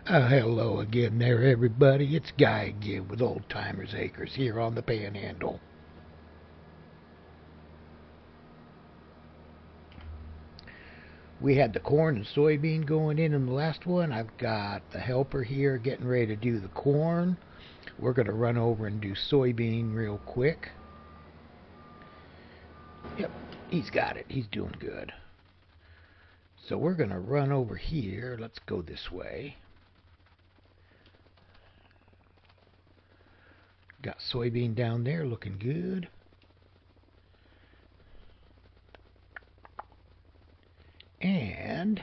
Hello again there, everybody. It's Guy again with Oldtimersacres here on the Panhandle. We had the corn and soybean going in the last one. I've got the helper here getting ready to do the corn. We're going to run over and do soybean real quick. Yep, he's got it. He's doing good. So we're going to run over here. Let's go this way. Got soybean down there looking good. And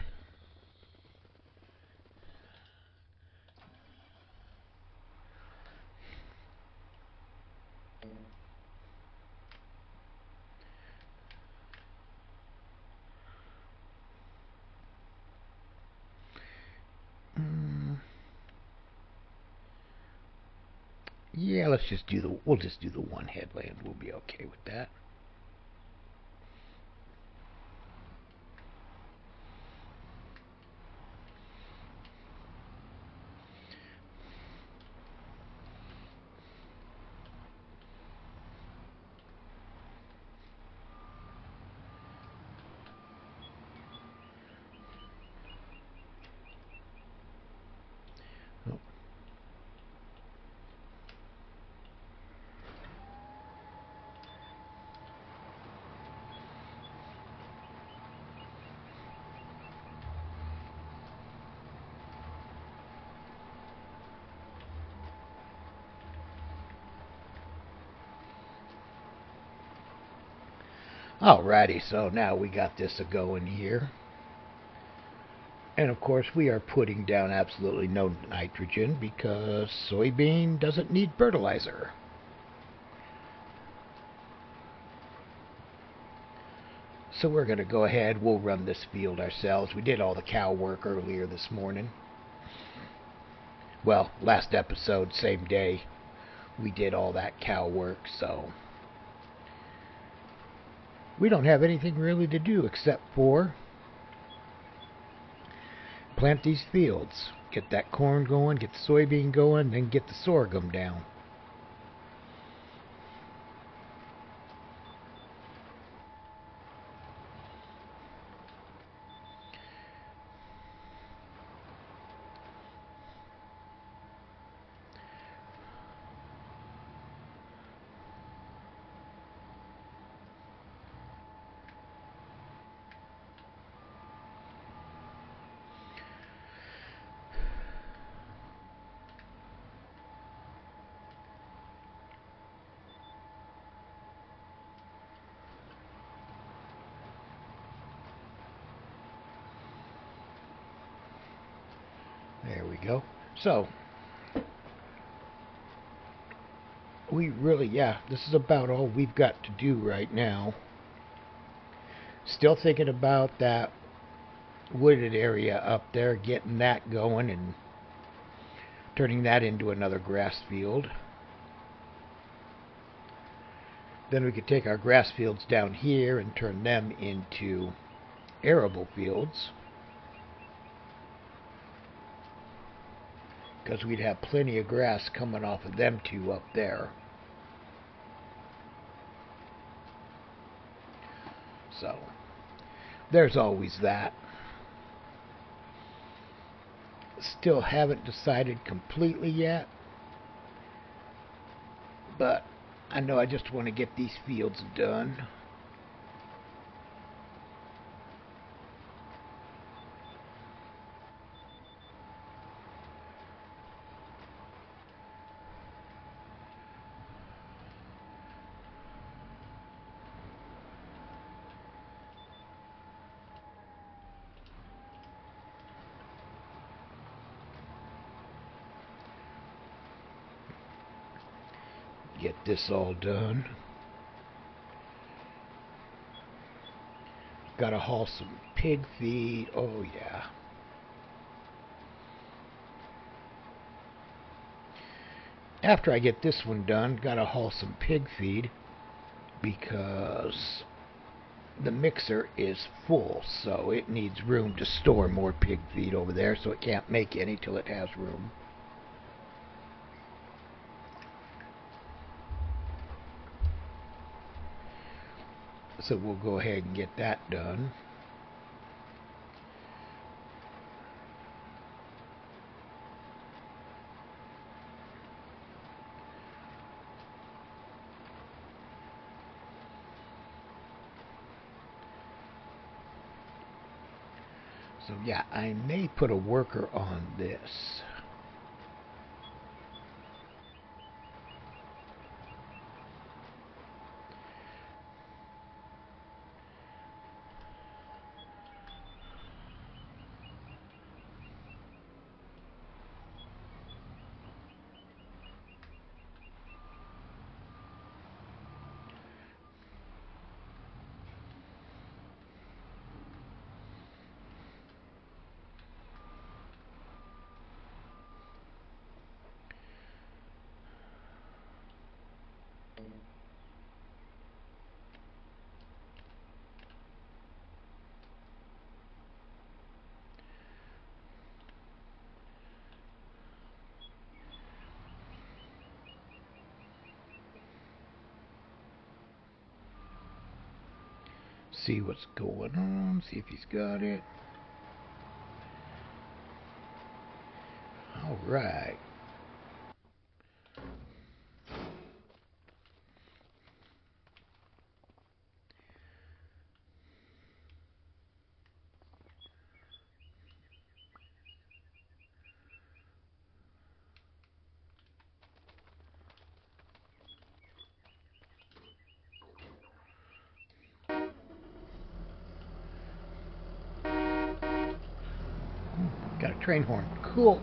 yeah, we'll just do the one headland. We'll be okay with that. Alrighty, so now we got this a-going here. And of course we are putting down absolutely no nitrogen because soybean doesn't need fertilizer. So we're going to go ahead, we'll run this field ourselves. We did all the cow work earlier this morning. Well, last episode, same day, we did all that cow work, so we don't have anything really to do except for plant these fields. Get that corn going, get the soybean going, then get the sorghum down. There we go. So, this is about all we've got to do right now. Still thinking about that wooded area up there, getting that going and turning that into another grass field. Then we could take our grass fields down here and turn them into arable fields, because we'd have plenty of grass coming off of them two up there. So, there's always that. Still haven't decided completely yet, but I know I just want to get these fields done. Get this all done. Gotta haul some pig feed. Oh yeah. After I get this one done, gotta haul some pig feed because the mixer is full, so it needs room to store more pig feed over there, so it can't make any till it has room. So we'll go ahead and get that done. So yeah, I may put a worker on this. See what's going on, see if he's got it. All right. Got a train horn. Cool.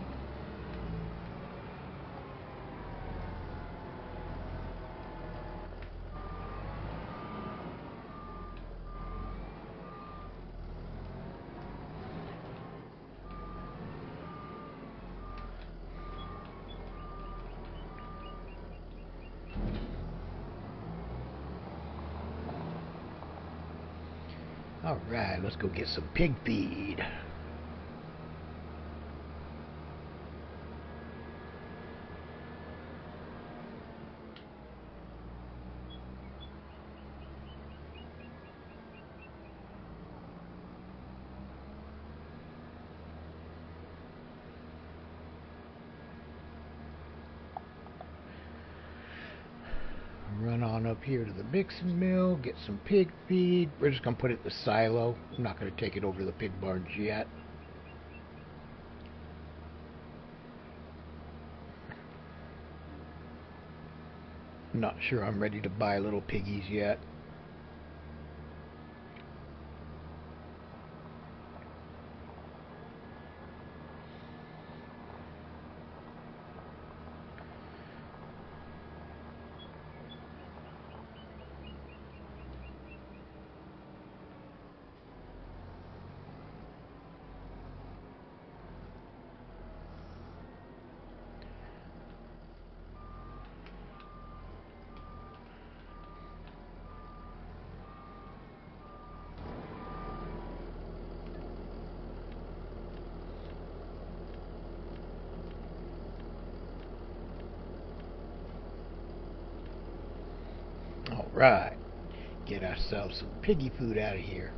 All right, let's go get some pig feed. Run on up here to the mixing mill, get some pig feed. We're just going to put it in the silo. I'm not going to take it over to the pig barns yet. I'm not sure I'm ready to buy little piggies yet. All right, get ourselves some piggy food out of here.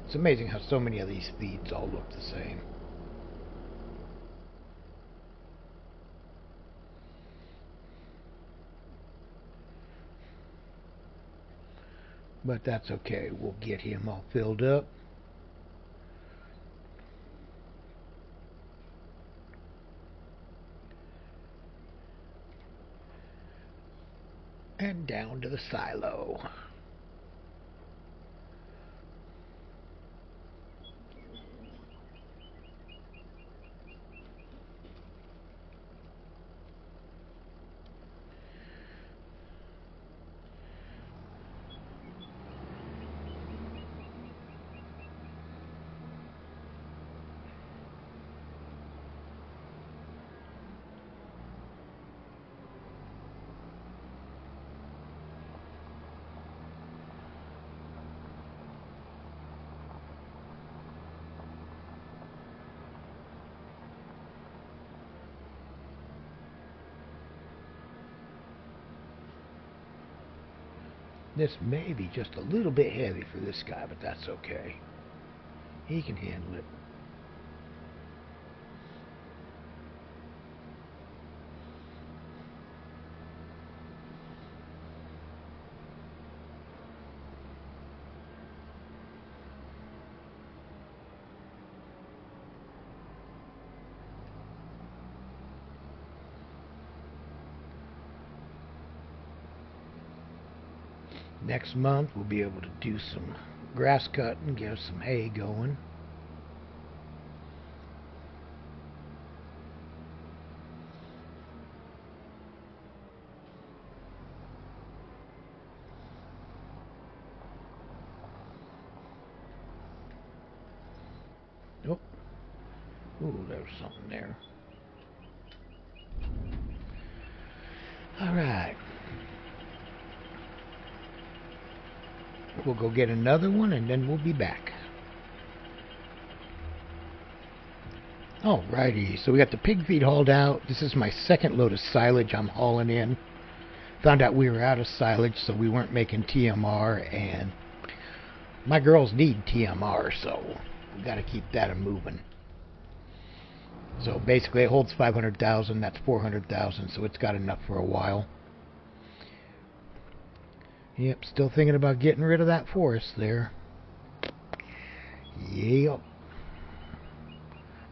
It's amazing how so many of these feeds all look the same. But that's okay, we'll get him all filled up. And down to the silo. This may be just a little bit heavy for this guy, but that's okay. He can handle it. Next month we'll be able to do some grass cutting, get some hay going. Oh, ooh, there was something there. All right. We'll go get another one and then we'll be back. Alrighty, so we got the pig feed hauled out. This is my second load of silage I'm hauling in. Found out we were out of silage, so we weren't making TMR, and my girls need TMR, so we got to keep that moving. So basically it holds 500,000, that's 400,000, so it's got enough for a while. Yep, still thinking about getting rid of that forest there. Yep.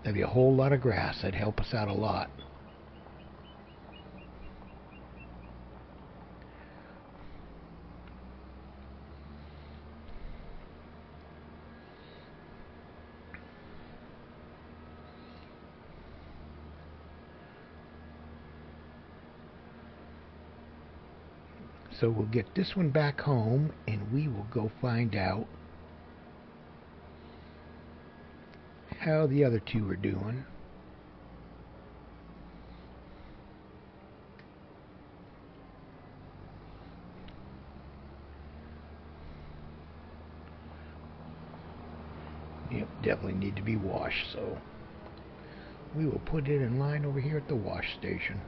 That'd be a whole lot of grass. That'd help us out a lot. So we'll get this one back home and we will go find out how the other two are doing. Yep, definitely need to be washed, so we will put it in line over here at the wash station.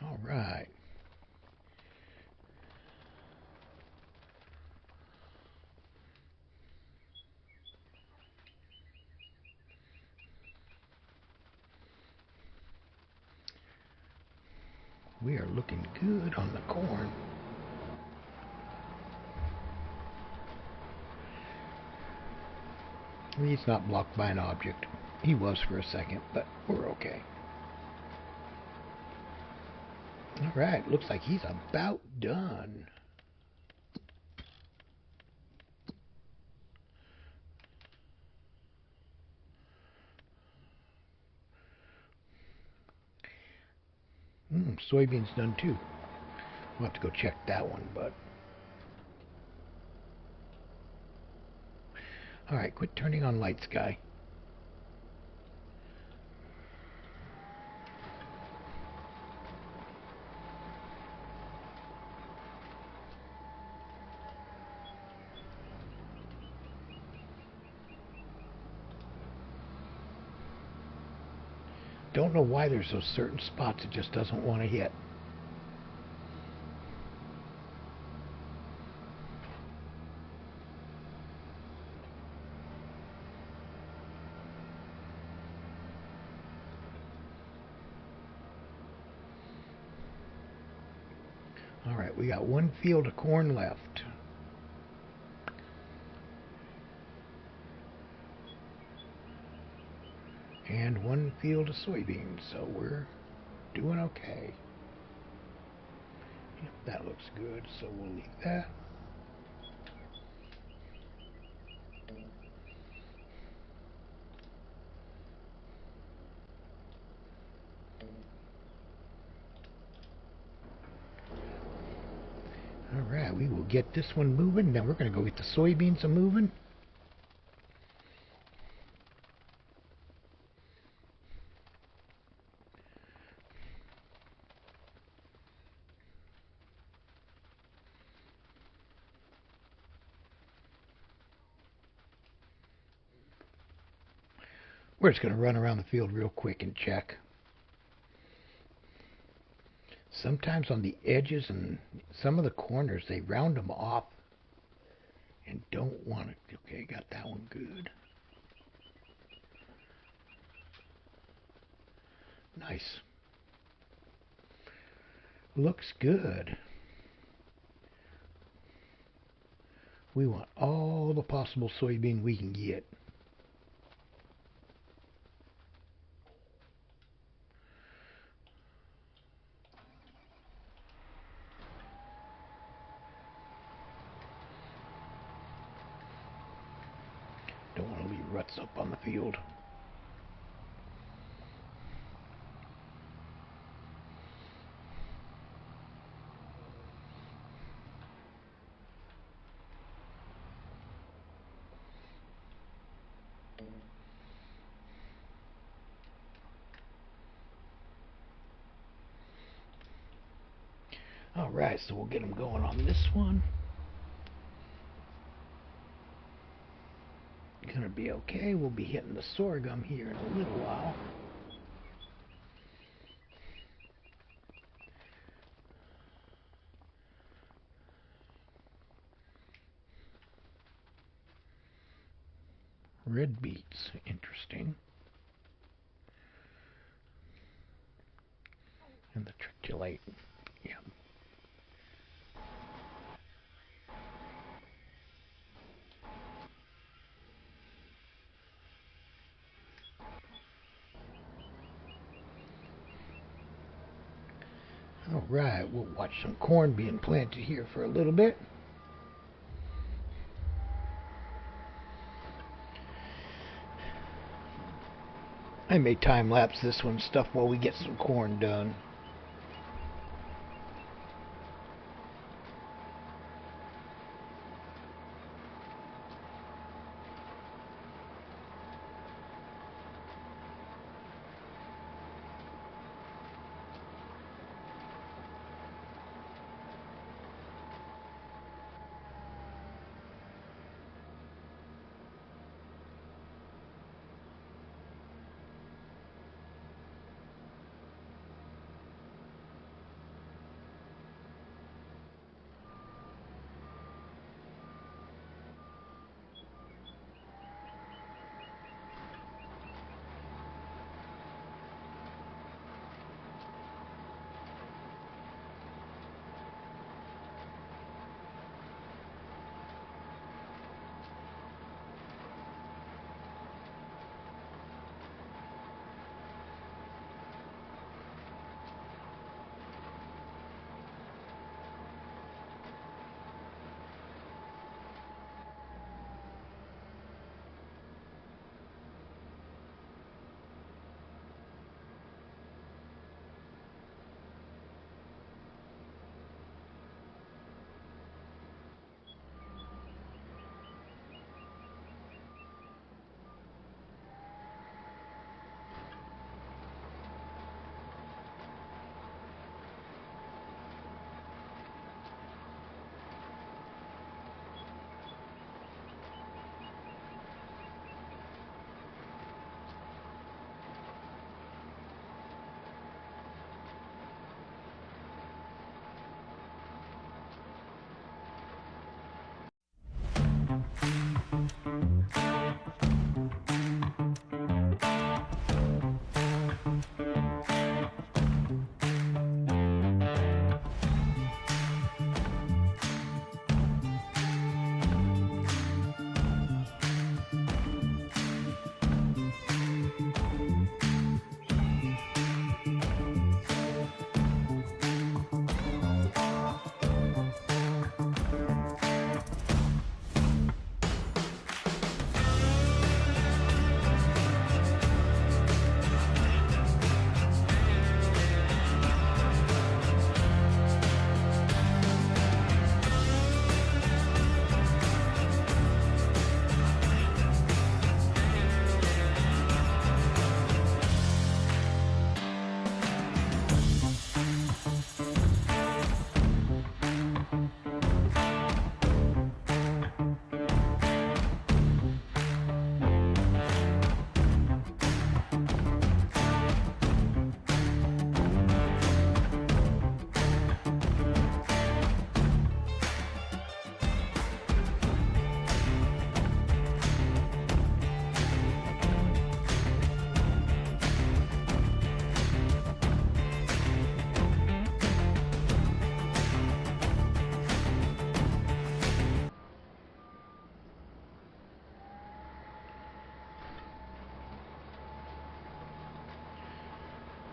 All right. We are looking good on the corn. He's not blocked by an object. He was for a second, but we're okay. Alright, looks like he's about done. Soybeans done too. We'll have to go check that one, but... Alright, quit turning on lights, guy. Don't know why there's those certain spots it just doesn't want to hit. Alright, we got one field of corn left. And one field of soybeans, so we're doing okay. Yep, that looks good, so we'll leave that. Alright, we will get this one moving. Now we're going to go get the soybeans moving. We're just going to run around the field real quick and check. Sometimes on the edges and some of the corners, they round them off and don't want it. Okay, got that one good. Nice. Looks good. We want all the possible soybean we can get. Don't want to leave ruts up on the field. Alright, so we'll get them going on this one. Gonna be okay. We'll be hitting the sorghum here in a little while. Red beets, interesting. And the triculate, yeah. Alright, we'll watch some corn being planted here for a little bit. I may time-lapse this one stuff while we get some corn done.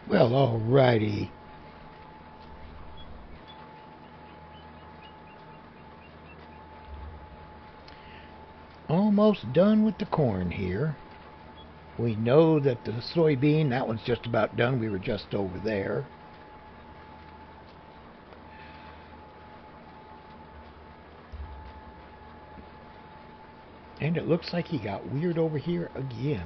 Well, alrighty. Almost done with the corn here. We know that the soybean, that one's just about done. We were just over there. And it looks like he got weird over here again.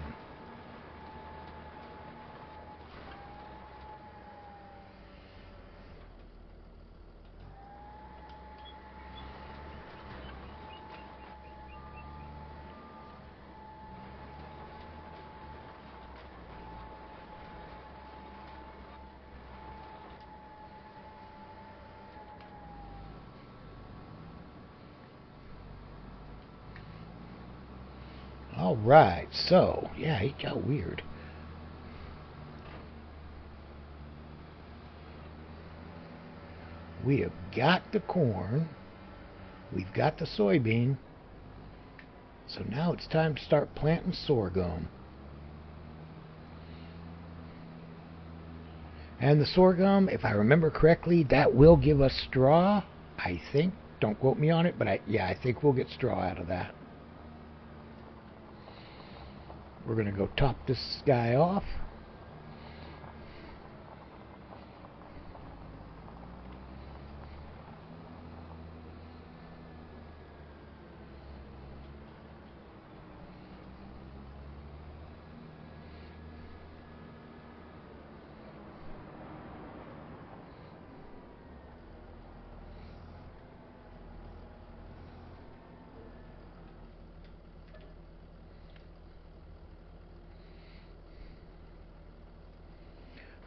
Alright, so, yeah, he got weird. We have got the corn. We've got the soybean. So now it's time to start planting sorghum. And the sorghum, if I remember correctly, that will give us straw, I think. Don't quote me on it, but I think we'll get straw out of that. We're going to go top this guy off.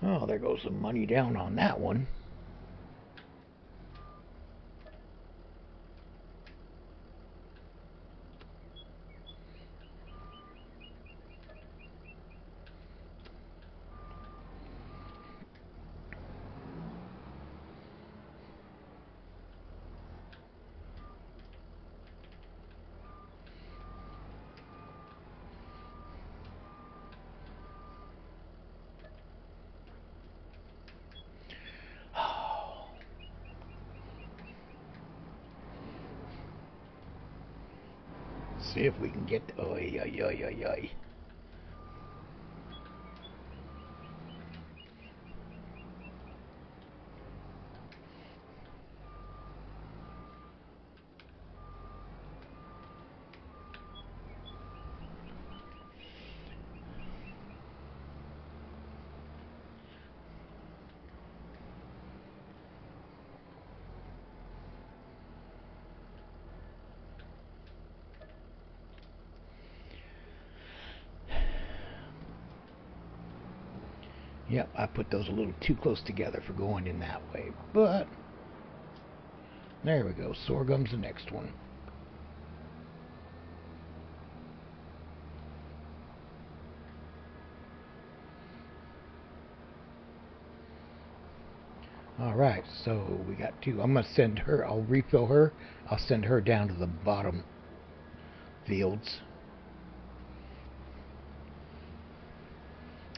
Oh, there goes some money down on that one. See if we can get... Oy, oy, oy, oy, oy. Yep, I put those a little too close together for going in that way. But, there we go. Sorghum's the next one. Alright, so we got two. I'm going to send her, I'll refill her. I'll send her down to the bottom fields.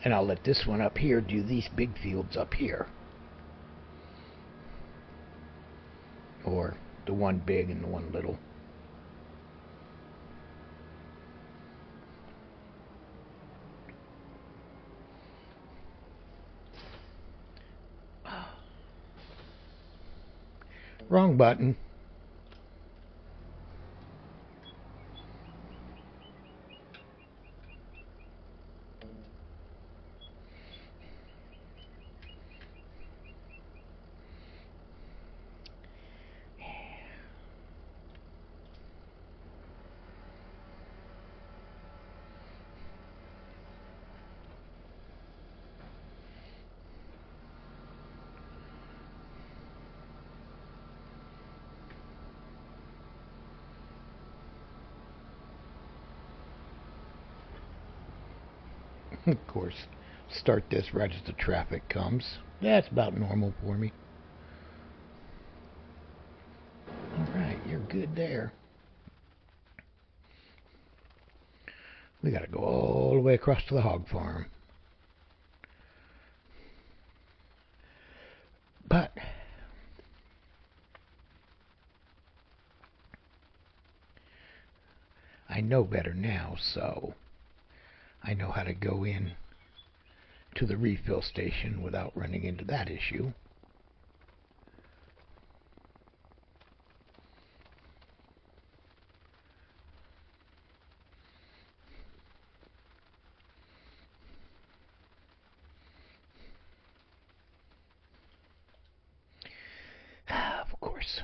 And I'll let this one up here do these big fields up here. Or the one big and the one little. Wrong button. Of course, start this right as the traffic comes. That's about normal for me. Alright, you're good there. We gotta go all the way across to the hog farm. know better now, so I know how to go in to the refill station without running into that issue. Of course.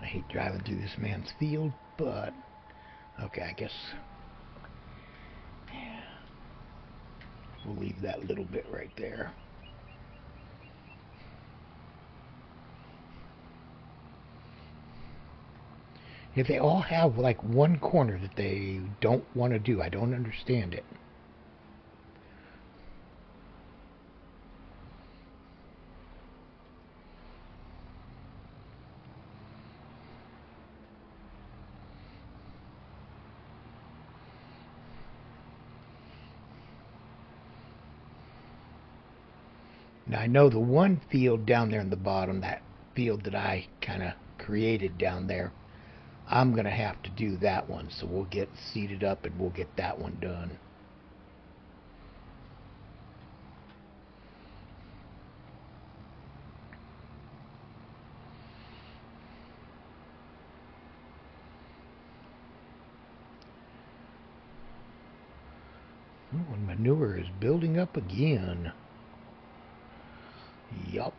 I hate driving through this man's field, but okay, I guess we'll leave that little bit right there. If they all have like one corner that they don't want to do, I don't understand it. Now I know the one field down there in the bottom, that field that I kind of created down there, I'm going to have to do that one. So we'll get seeded up and we'll get that one done. Oh, and manure is building up again. Yup.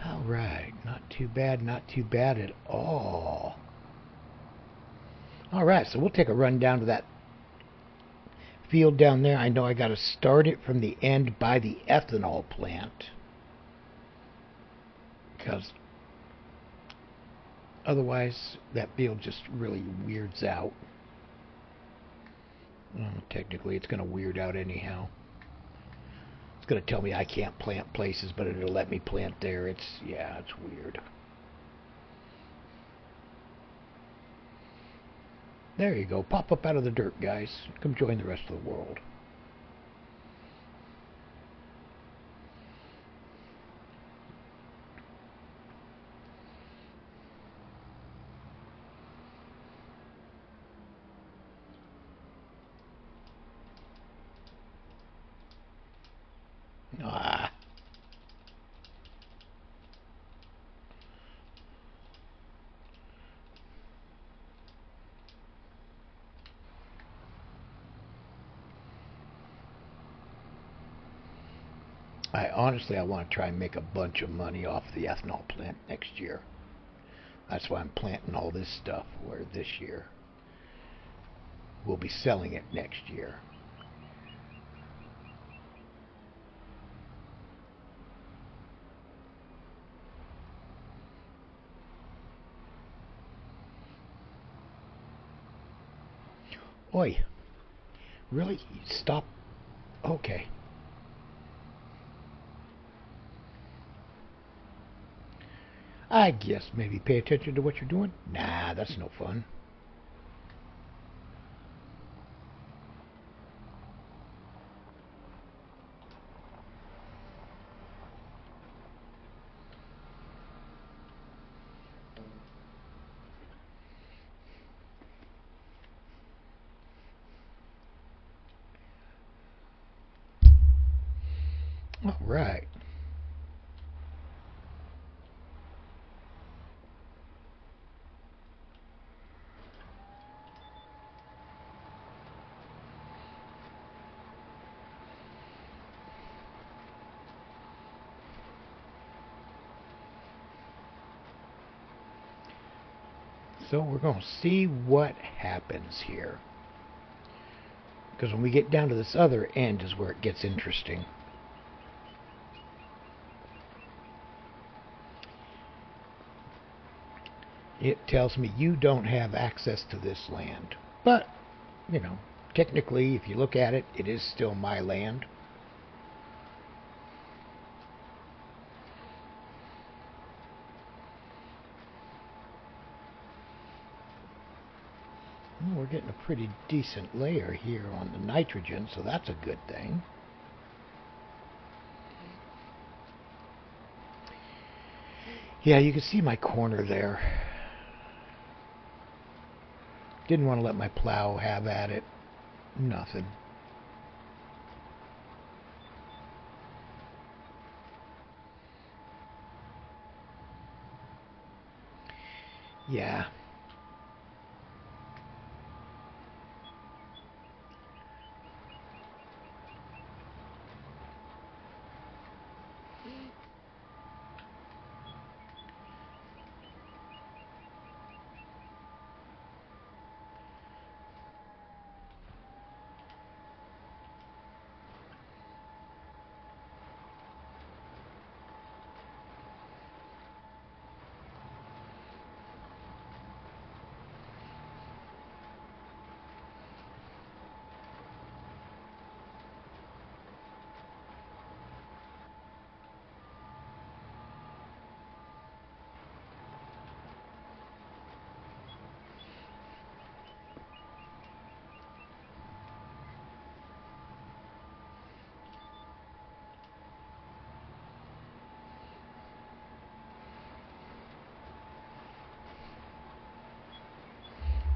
Alright, not too bad at all. Alright, so we'll take a run down to that field down there. I know I got to start it from the end by the ethanol plant, because otherwise that field just really weirds out. Well, technically it's going to weird out anyhow. It's going to tell me I can't plant places, but it'll let me plant there. It's weird. There you go. Pop up out of the dirt, guys. Come join the rest of the world. Ah. I want to try and make a bunch of money off the ethanol plant next year. That's why I'm planting all this stuff, where this year we'll be selling it next year. Oi, really? Stop. Okay. I guess maybe pay attention to what you're doing. Nah, that's no fun. All right. So we're going to see what happens here. Because when we get down to this other end is where it gets interesting. It tells me you don't have access to this land. But, you know, technically, if you look at it, it is still my land. Well, we're getting a pretty decent layer here on the nitrogen, so that's a good thing. Yeah, you can see my corner there. Didn't want to let my plow have at it. Nothing. Yeah.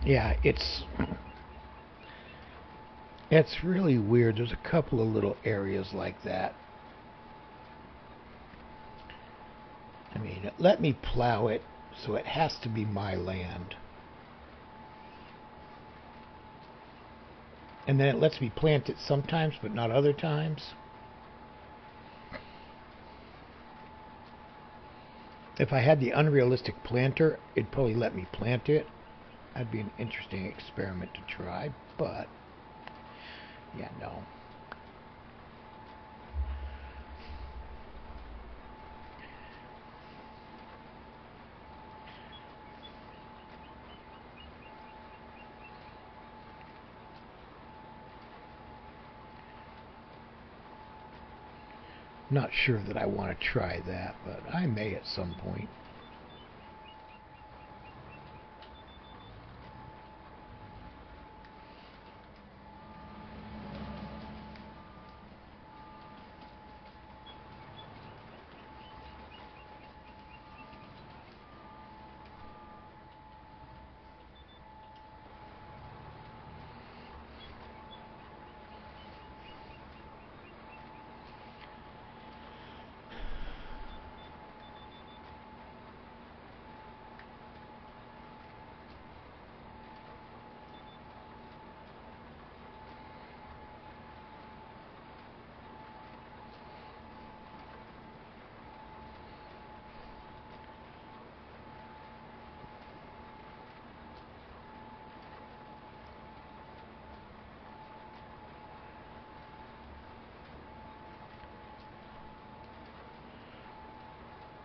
Yeah, it's really weird. There's a couple of little areas like that. I mean, it let me plow it, so it has to be my land. And then it lets me plant it sometimes, but not other times. If I had the unrealistic planter, it'd probably let me plant it. That'd be an interesting experiment to try, but yeah, no. Not sure that I want to try that, but I may at some point.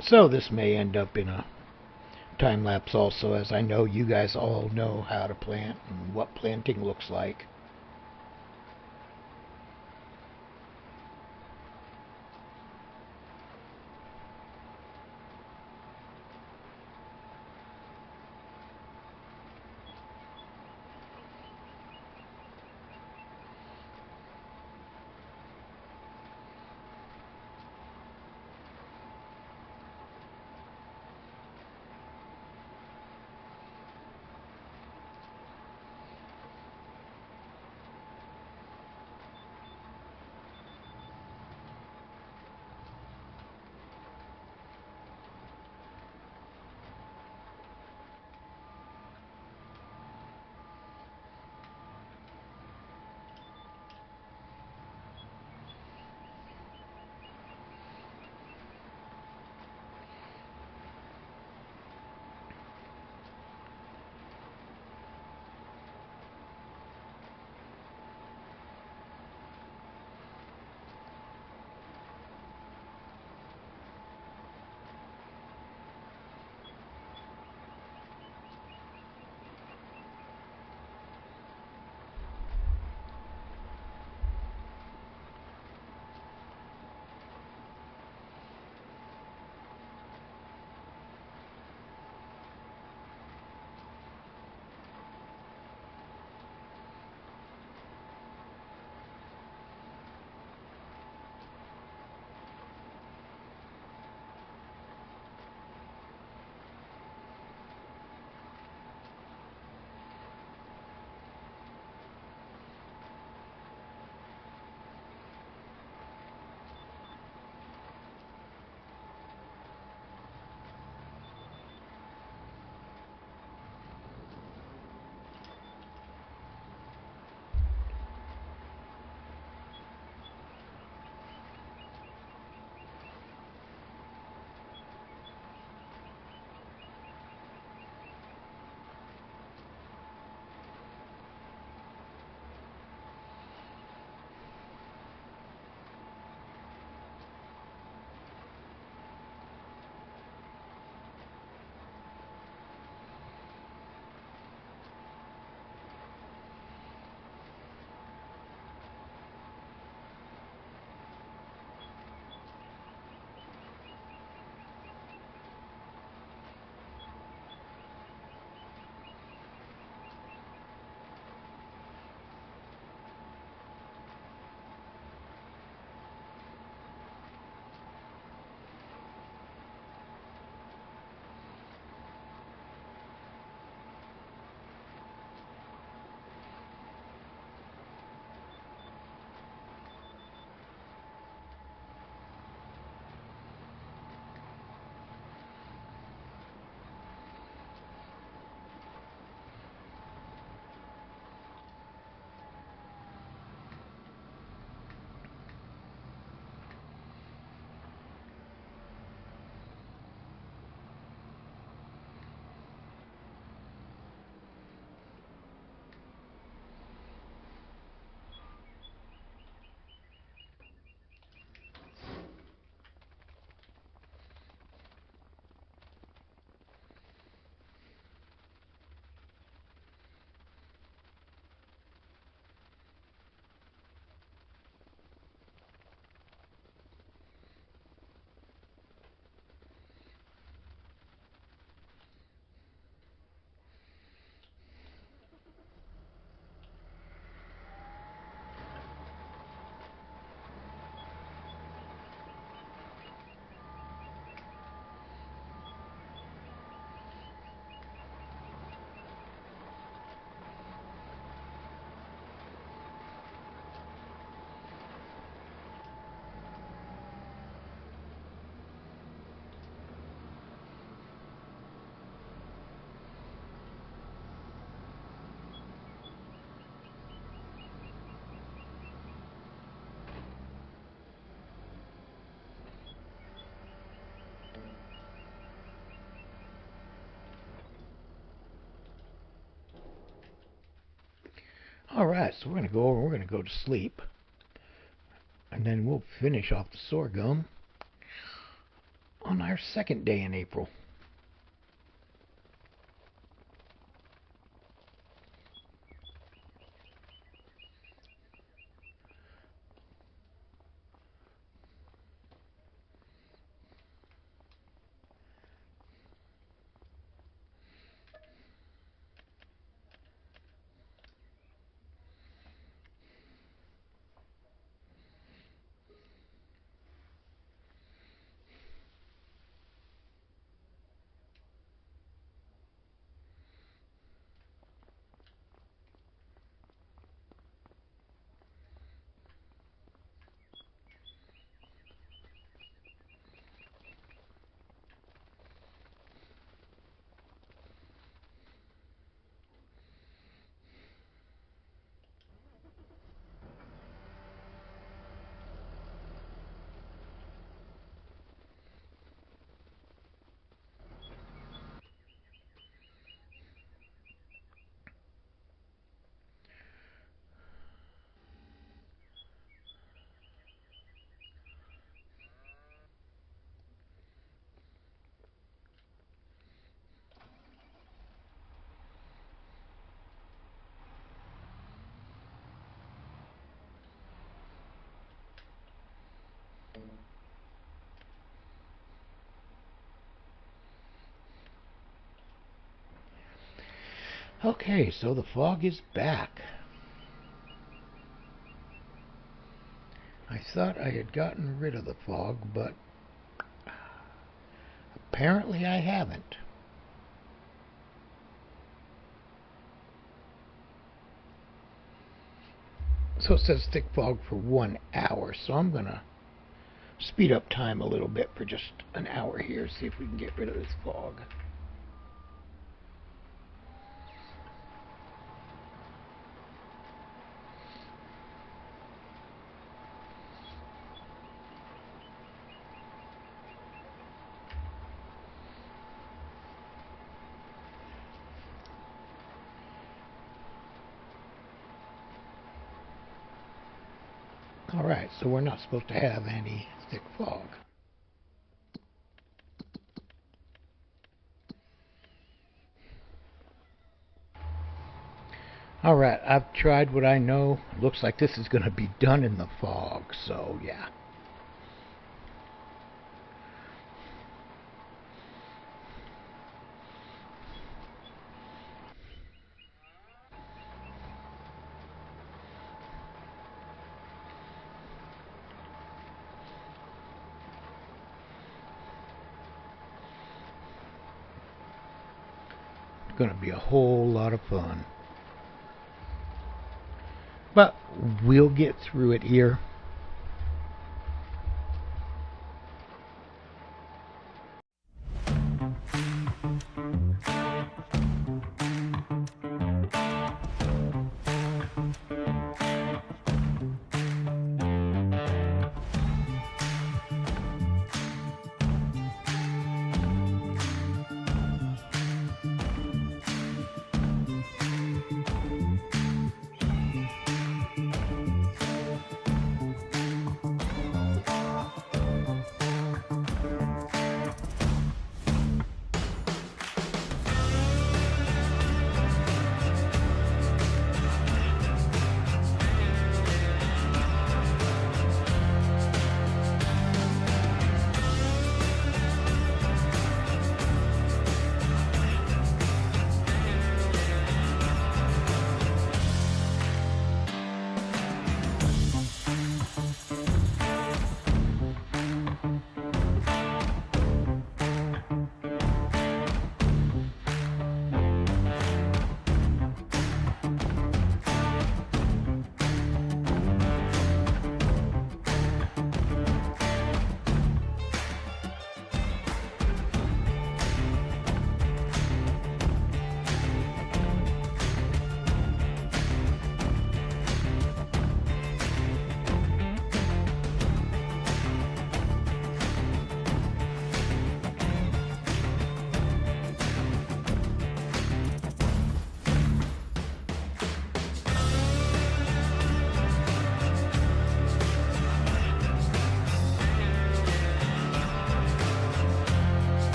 So this may end up in a time lapse also, as I know you guys all know how to plant and what planting looks like. Alright, so we're going to go over, we're going to go to sleep. And then we'll finish off the sorghum on our second day in April. Okay, so the fog is back. I thought I had gotten rid of the fog, but apparently I haven't. So it says thick fog for 1 hour, so I'm going to speed up time a little bit for just an hour here, see if we can get rid of this fog. Alright, so we're not supposed to have any thick fog. Alright, I've tried what I know. Looks like this is going to be done in the fog, so yeah. Going to be a whole lot of fun. But we'll get through it here.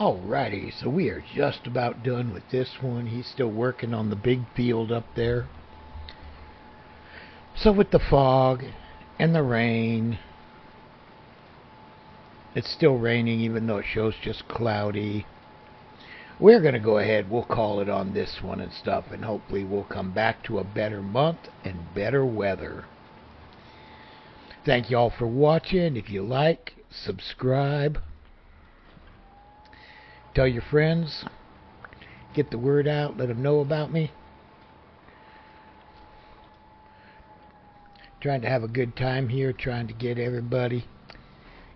Alrighty, so we are just about done with this one. He's still working on the big field up there. So with the fog and the rain, it's still raining even though it shows just cloudy. We're going to go ahead, we'll call it on this one and stuff, and hopefully we'll come back to a better month and better weather. Thank you all for watching. If you like, subscribe. Tell your friends. Get the word out. Let them know about me. Trying to have a good time here. Trying to get everybody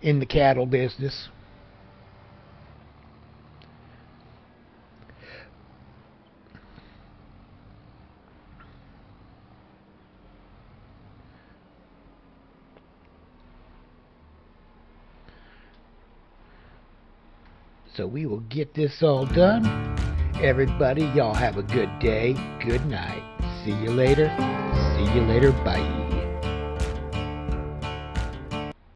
in the cattle business. So we will get this all done. Everybody, y'all have a good day. Good night. See you later. See you later. Bye.